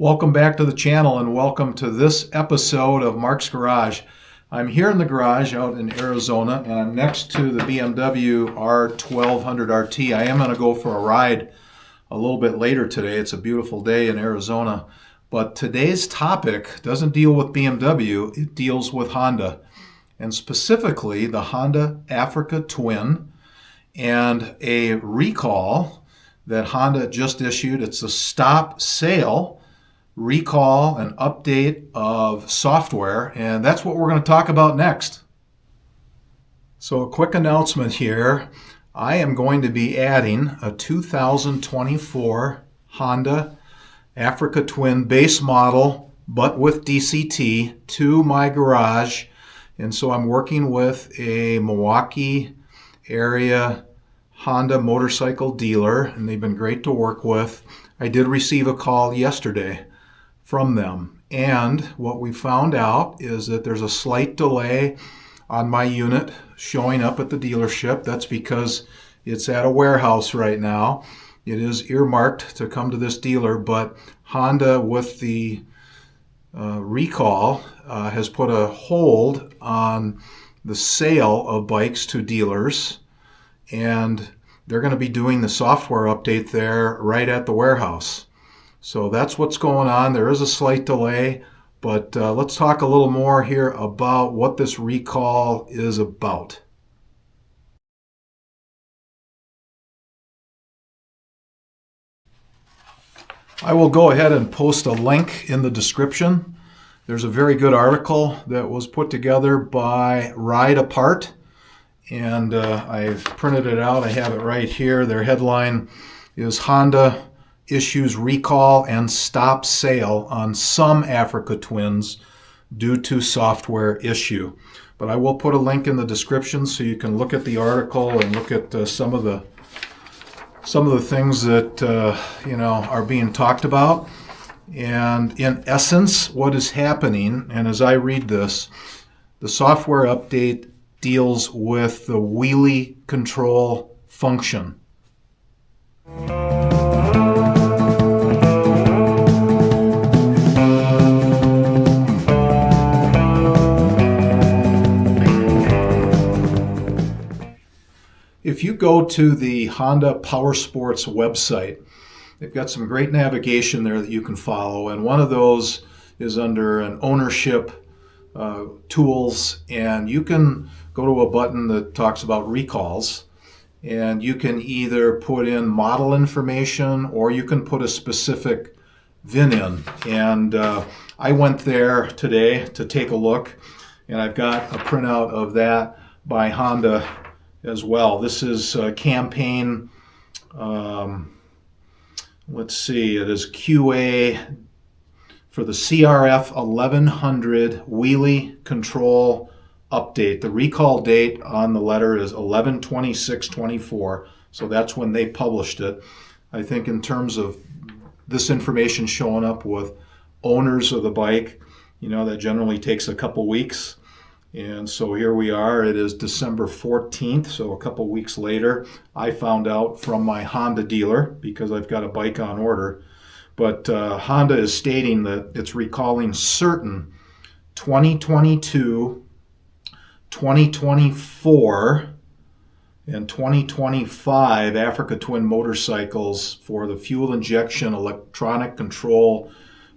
Welcome back to the channel and welcome to this episode of Mark's Garage. I'm here in the garage out in Arizona and I'm next to the BMW R1200 RT. I am going to go for a ride a little bit later today. It's a beautiful day in Arizona. But today's topic doesn't deal with BMW, it deals with Honda. And specifically the Honda Africa Twin and a recall that Honda just issued. It's a stop sale recall and update of software, and that's what we're going to talk about next. So a quick announcement here. I am going to be adding a 2024 Honda Africa Twin base model but with DCT to my garage, and so I'm working with a Milwaukee area Honda motorcycle dealer, and they've been great to work with. I did receive a call yesterday from them, and what we found out is that there's a slight delay on my unit showing up at the dealership. That's because it's at a warehouse right now. It is earmarked to come to this dealer, but Honda with the recall has put a hold on the sale of bikes to dealers, and they're going to be doing the software update there right at the warehouse. So that's what's going on. There is a slight delay, but let's talk a little more here about what this recall is about. I will go ahead and post a link in the description. There's a very good article that was put together by Ride Apart, and I've printed it out. I have it right here. Their headline is Honda issues recall and stop sale on some Africa Twins due to software issue. But I will put a link in the description so you can look at the article and look at some of the things that are being talked about. And in essence, what is happening, and as I read this, the software update deals with the Wheelie Control function. If you go to the Honda Power Sports website, they've got some great navigation there that you can follow, and one of those is under an ownership tools, and you can go to a button that talks about recalls, and you can either put in model information or you can put a specific VIN in. And I went there today to take a look, and I've got a printout of that by Honda as well. This is campaign, let's see, it is QA for the CRF 1100 Wheelie Control update. The recall date on the letter is 11/26/24, so that's when they published it. I think in terms of this information showing up with owners of the bike, that generally takes a couple weeks. And so here we are, it is December 14th, so a couple weeks later. I found out from my Honda dealer because I've got a bike on order. But Honda is stating that it's recalling certain 2022, 2024, and 2025 Africa Twin motorcycles for the fuel injection electronic control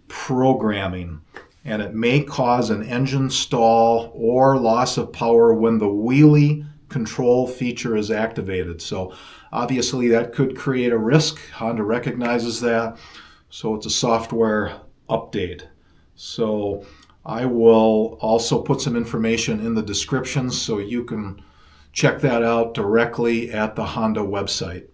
programming. And it may cause an engine stall or loss of power when the Wheelie Control feature is activated. So obviously that could create a risk. Honda recognizes that. So it's a software update. So I will also put some information in the description so you can check that out directly at the Honda website.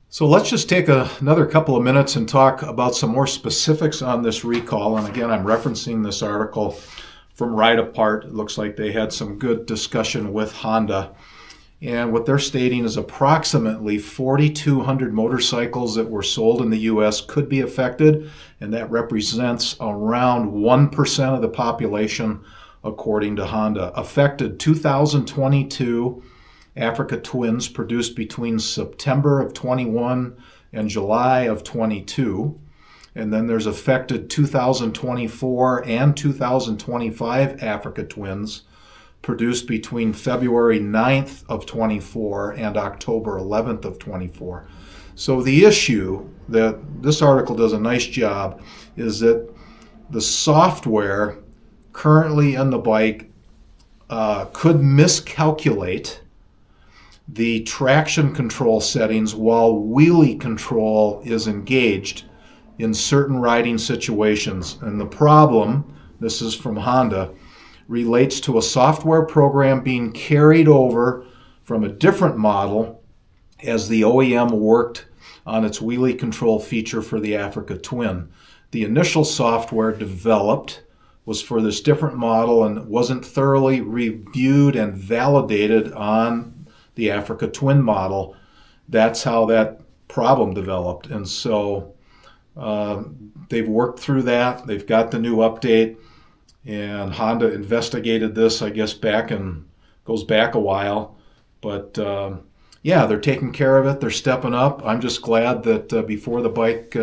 So let's just take another couple of minutes and talk about some more specifics on this recall. And again, I'm referencing this article from Ride Apart. It looks like they had some good discussion with Honda. And what they're stating is approximately 4,200 motorcycles that were sold in the U.S. could be affected, and that represents around 1% of the population, according to Honda. Affected 2022 Africa Twins produced between September of 21 and July of 22. And then there's affected 2024 and 2025 Africa Twins produced between February 9th of 24 and October 11th of 24. So the issue that this article does a nice job is that the software currently in the bike could miscalculate the traction control settings while wheelie control is engaged in certain riding situations. And the problem, this is from Honda, relates to a software program being carried over from a different model as the OEM worked on its wheelie control feature for the Africa Twin. The initial software developed was for this different model and wasn't thoroughly reviewed and validated on the Africa Twin model. That's how that problem developed. And so they've worked through that. They've got the new update, and Honda investigated this, I guess, goes back a while. But yeah, they're taking care of it. They're stepping up. I'm just glad that before the bike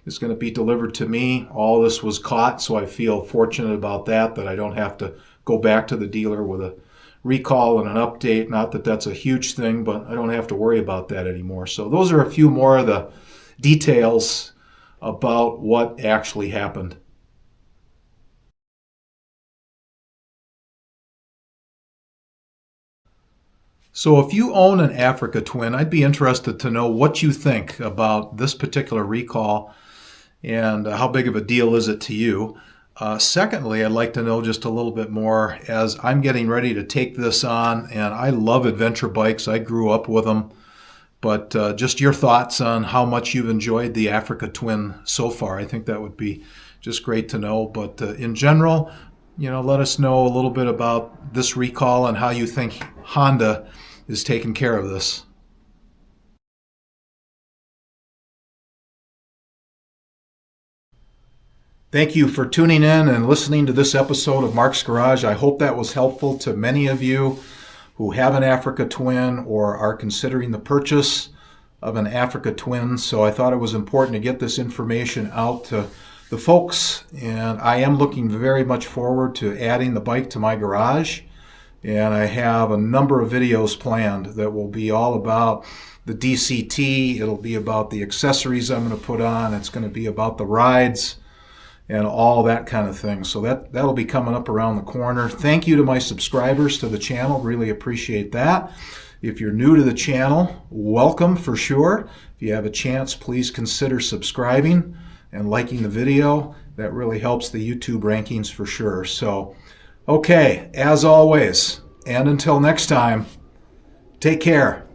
is going to be delivered to me, all this was caught. So I feel fortunate about that I don't have to go back to the dealer with a recall and an update. Not that that's a huge thing, but I don't have to worry about that anymore. So those are a few more of the details about what actually happened. So if you own an Africa Twin, I'd be interested to know what you think about this particular recall and how big of a deal is it to you. Secondly, I'd like to know just a little bit more as I'm getting ready to take this on, and I love adventure bikes. I grew up with them. But just your thoughts on how much you've enjoyed the Africa Twin so far. I think that would be just great to know. But in general, let us know a little bit about this recall and how you think Honda is taking care of this. Thank you for tuning in and listening to this episode of Mark's Garage. I hope that was helpful to many of you who have an Africa Twin or are considering the purchase of an Africa Twin. So I thought it was important to get this information out to the folks, and I am looking very much forward to adding the bike to my garage. And I have a number of videos planned that will be all about the DCT. It'll be about the accessories I'm going to put on. It's going to be about the rides and all that kind of thing. So that'll be coming up around the corner. Thank you to my subscribers to the channel. Really appreciate that. If you're new to the channel, welcome for sure. If you have a chance, please consider subscribing and liking the video. That really helps the YouTube rankings for sure. So, okay, as always, and until next time, take care.